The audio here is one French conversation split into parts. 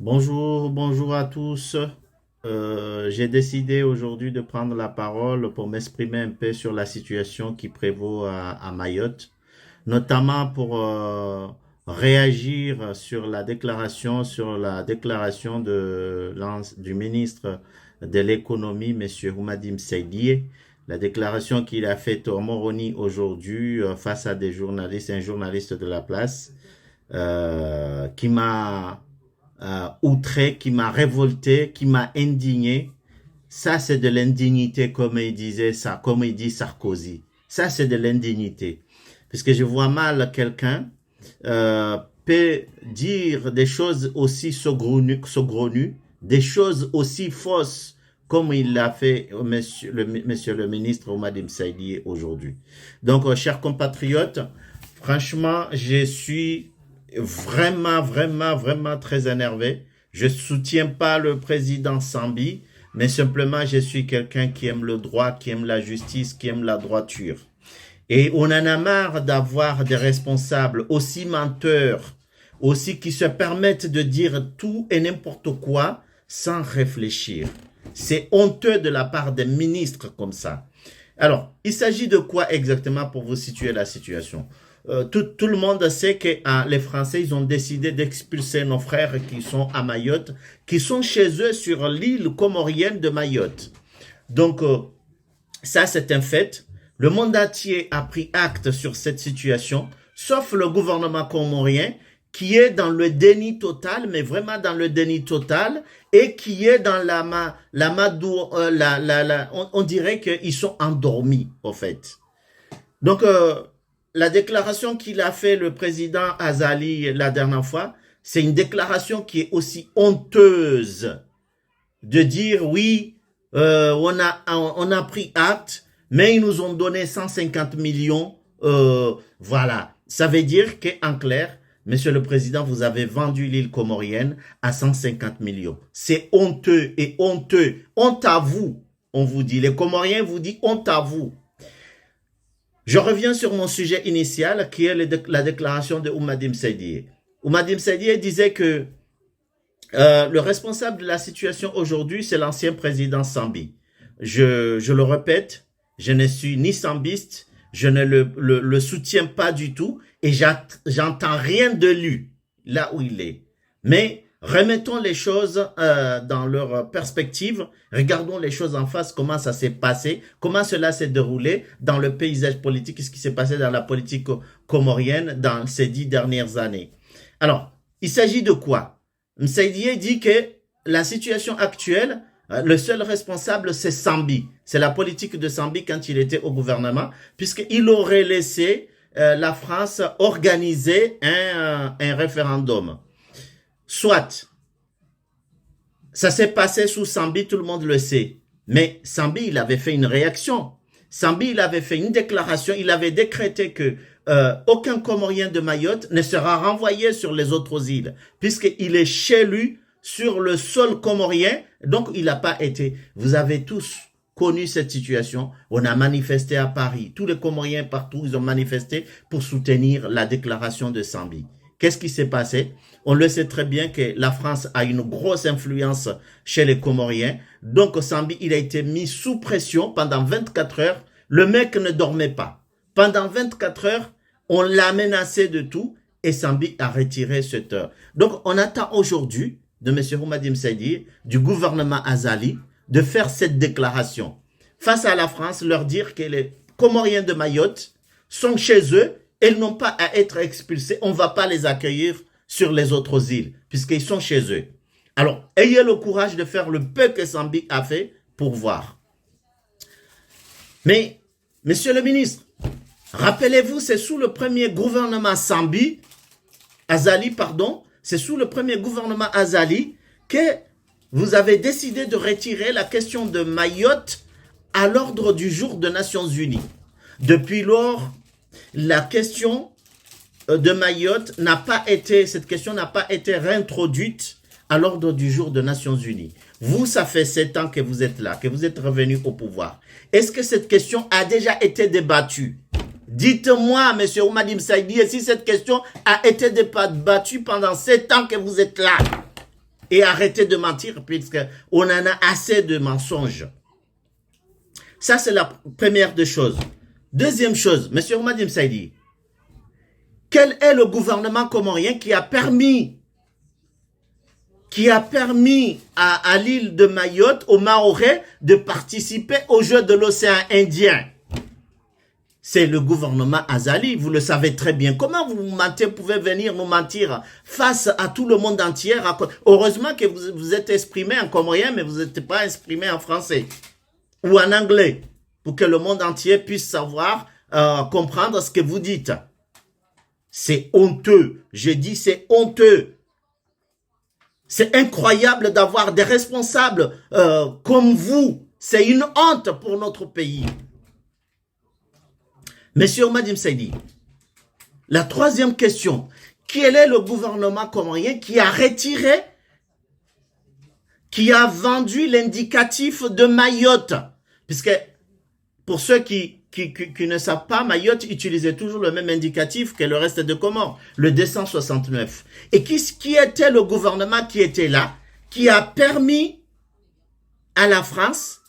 Bonjour, bonjour à tous. J'ai décidé aujourd'hui de prendre la parole pour m'exprimer un peu sur la situation qui prévaut à Mayotte, notamment pour réagir sur la déclaration du ministre de l'économie, Monsieur Houmadim Saïdié, la déclaration qu'il a faite au Moroni aujourd'hui face à des journalistes, un journaliste de la place, qui m'a outré, qui m'a révolté, qui m'a indigné. Ça, c'est de l'indignité, comme il disait ça, comme il dit Sarkozy. Ça, c'est de l'indignité. Parce que je vois mal quelqu'un peut dire des choses aussi saugrenues, des choses aussi fausses, comme il l'a fait monsieur le ministre Oumadim Saïdi aujourd'hui. Donc, chers compatriotes, franchement, je suis vraiment très énervé. Je soutiens pas le président Sambi, mais simplement je suis quelqu'un qui aime le droit, qui aime la justice, qui aime la droiture. Et on en a marre d'avoir des responsables aussi menteurs, aussi qui se permettent de dire tout et n'importe quoi sans réfléchir. C'est honteux de la part des ministres comme ça. Alors, il s'agit de quoi exactement pour vous situer la situation? Tout le monde sait que les Français, ils ont décidé d'expulser nos frères qui sont à Mayotte, qui sont chez eux sur l'île comorienne de Mayotte. Donc, ça, c'est un fait. Le monde entier a pris acte sur cette situation, sauf le gouvernement comorien, qui est dans le déni total, mais vraiment dans le déni total, et qui est dans on dirait qu'ils sont endormis, au fait. Donc, la déclaration qu'il a fait le président Azali la dernière fois, c'est une déclaration qui est aussi honteuse de dire oui, on a pris acte, mais ils nous ont donné 150 millions. Voilà, ça veut dire qu'en clair, Monsieur le Président, vous avez vendu l'île comorienne à 150 millions. C'est honteux et honteux. Honte à vous, on vous dit. Les Comoriens vous disent honte à vous. Je reviens sur mon sujet initial qui est la déclaration de Houmadim Saïdié. Houmadim Saïdié disait que le responsable de la situation aujourd'hui, c'est l'ancien président Sambi. Je le répète, je ne suis ni sambiste, je ne le soutiens pas du tout et j'entends rien de lui là où il est. Mais remettons les choses dans leur perspective, regardons les choses en face, comment ça s'est passé, comment cela s'est déroulé dans le paysage politique, ce qui s'est passé dans la politique comorienne dans ces 10 dernières années. Alors, il s'agit de quoi? Msaïdié dit que la situation actuelle, le seul responsable, c'est Sambi. C'est la politique de Sambi quand il était au gouvernement, puisqu'il aurait laissé la France organiser un référendum. Soit, ça s'est passé sous Sambi, tout le monde le sait. Mais Sambi, il avait fait une réaction. Sambi, il avait fait une déclaration, il avait décrété que aucun Comorien de Mayotte ne sera renvoyé sur les autres îles, puisqu'il est chez lui sur le sol comorien, donc il n'a pas été. Vous avez tous connu cette situation. On a manifesté à Paris. Tous les Comoriens partout, ils ont manifesté pour soutenir la déclaration de Sambi. Qu'est-ce qui s'est passé? On le sait très bien que la France a une grosse influence chez les Comoriens. Donc Sambi, il a été mis sous pression pendant 24 heures. Le mec ne dormait pas. Pendant 24 heures, on l'a menacé de tout et Sambi a retiré cette heure. Donc on attend aujourd'hui de M. Houmadim Saïdi, du gouvernement Azali, de faire cette déclaration face à la France, leur dire que les Comoriens de Mayotte sont chez eux et ils n'ont pas à être expulsés. On ne va pas les accueillir sur les autres îles, puisqu'ils sont chez eux. Alors, ayez le courage de faire le peu que Sambi a fait pour voir. Mais, monsieur le ministre, rappelez-vous, c'est sous le premier gouvernement Azali, c'est sous le premier gouvernement Azali que vous avez décidé de retirer la question de Mayotte à l'ordre du jour des Nations Unies. Depuis lors, la question de Mayotte cette question n'a pas été réintroduite à l'ordre du jour des Nations Unies. Vous, ça fait 7 ans que vous êtes là, que vous êtes revenu au pouvoir. Est-ce que cette question a déjà été débattue? Dites-moi, monsieur Houmadim Saïdi, si cette question a été débattue pendant 7 ans que vous êtes là. et arrêtez de mentir puisqu'on en a assez de mensonges. Ça, c'est la première des choses. Deuxième chose, M. Oumadim Saïdi, quel est le gouvernement comorien qui a permis à l'île de Mayotte, aux Mahorais, de participer aux Jeux de l'océan Indien? C'est le gouvernement Azali, vous le savez très bien. Comment vous mentez, pouvez venir nous mentir face à tout le monde entier? Heureusement que vous êtes exprimé en comorien, mais vous n'êtes pas exprimé en français ou en anglais, pour que le monde entier puisse savoir, comprendre ce que vous dites. C'est honteux. Je dis c'est honteux. C'est incroyable d'avoir des responsables comme vous. C'est une honte pour notre pays. Monsieur Oumadim Saïdi, la troisième question. Quel est le gouvernement comorien qui a retiré, qui a vendu l'indicatif de Mayotte? Puisque pour ceux qui ne savent pas, Mayotte utilisait toujours le même indicatif que le reste de Comores, le 269. Et qui était le gouvernement qui était là, qui a permis à la France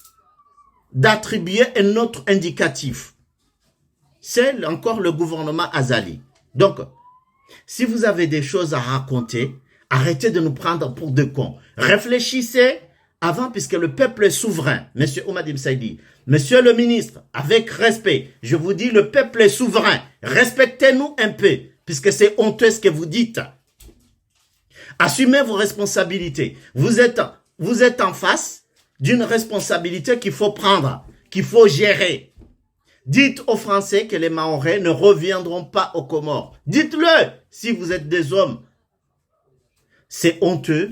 d'attribuer un autre indicatif? C'est encore le gouvernement Azali. Donc, si vous avez des choses à raconter, arrêtez de nous prendre pour des cons. Réfléchissez avant, puisque le peuple est souverain. Monsieur Oumadim Saïdi, monsieur le ministre, avec respect, je vous dis, le peuple est souverain. Respectez-nous un peu, puisque c'est honteux ce que vous dites. Assumez vos responsabilités. Vous êtes en face d'une responsabilité qu'il faut prendre, qu'il faut gérer. Dites aux Français que les Mahorais ne reviendront pas aux Comores. Dites-le si vous êtes des hommes. C'est honteux.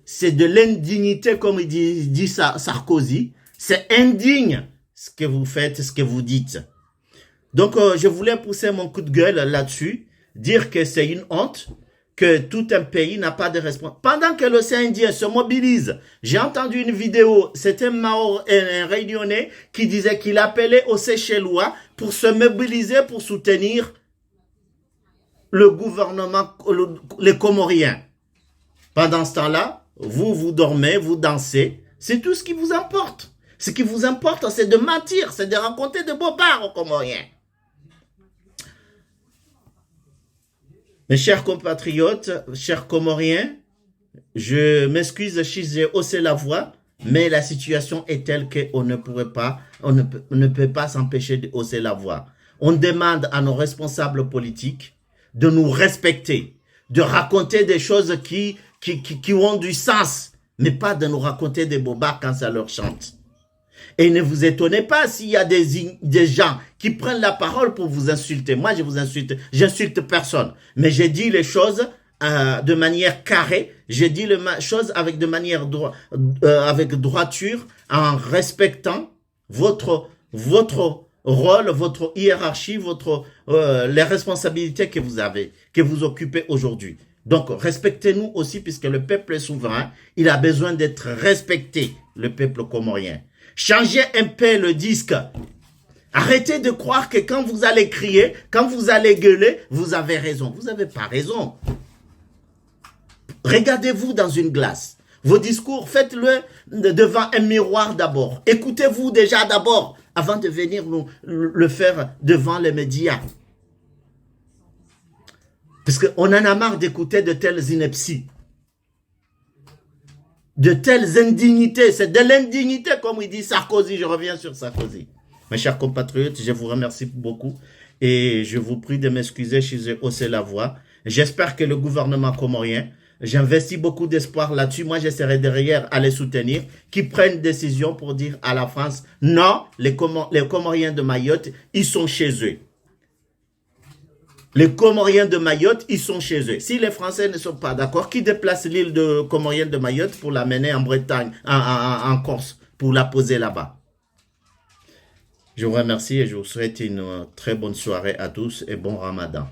C'est de l'indignité, comme il dit Sarkozy. C'est indigne ce que vous faites, ce que vous dites. Donc, je voulais pousser mon coup de gueule là-dessus, dire que c'est une honte, que tout un pays n'a pas de responsabilité. Pendant que l'océan Indien se mobilise, j'ai entendu une vidéo, c'était un Réunionnais qui disait qu'il appelait aux Seychellois pour se mobiliser pour soutenir le gouvernement, les Comoriens. Pendant ce temps-là, vous dormez, vous dansez, c'est tout ce qui vous importe. Ce qui vous importe, c'est de mentir, c'est de raconter de bobards aux Comoriens. Mes chers compatriotes, chers Comoriens, je m'excuse si j'ai haussé la voix, mais la situation est telle qu'on ne pourrait pas, on ne peut pas s'empêcher de hausser la voix. On demande à nos responsables politiques de nous respecter, de raconter des choses qui ont du sens, mais pas de nous raconter des bobards quand ça leur chante. Et ne vous étonnez pas s'il y a des gens qui prennent la parole pour vous insulter. Moi, je vous insulte, j'insulte personne. Mais j'ai dit les choses de manière carrée. J'ai dit les choses avec avec droiture, en respectant votre rôle, votre hiérarchie, les responsabilités que vous avez, que vous occupez aujourd'hui. Donc, respectez-nous aussi, puisque le peuple est souverain. Il a besoin d'être respecté, le peuple comorien. Changez un peu le disque. Arrêtez de croire que quand vous allez crier, quand vous allez gueuler, vous avez raison. Vous n'avez pas raison. Regardez-vous dans une glace. Vos discours, faites-le devant un miroir d'abord. Écoutez-vous déjà d'abord avant de venir le faire devant les médias. Parce qu'on en a marre d'écouter de telles inepties. De telles indignités. C'est de l'indignité, comme il dit Sarkozy. Je reviens sur Sarkozy. Mes chers compatriotes, je vous remercie beaucoup. Et je vous prie de m'excuser si j'ai haussé la voix. J'espère que le gouvernement comorien, j'investis beaucoup d'espoir là-dessus. Moi, je serai derrière à les soutenir, qui prennent une décision pour dire à la France, non, les Comoriens de Mayotte, ils sont chez eux. Les Comoriens de Mayotte, ils sont chez eux. Si les Français ne sont pas d'accord, qui déplace l'île de Comorienne de Mayotte pour l'amener en Bretagne, en Corse, pour la poser là-bas? Je vous remercie et je vous souhaite une très bonne soirée à tous et bon Ramadan.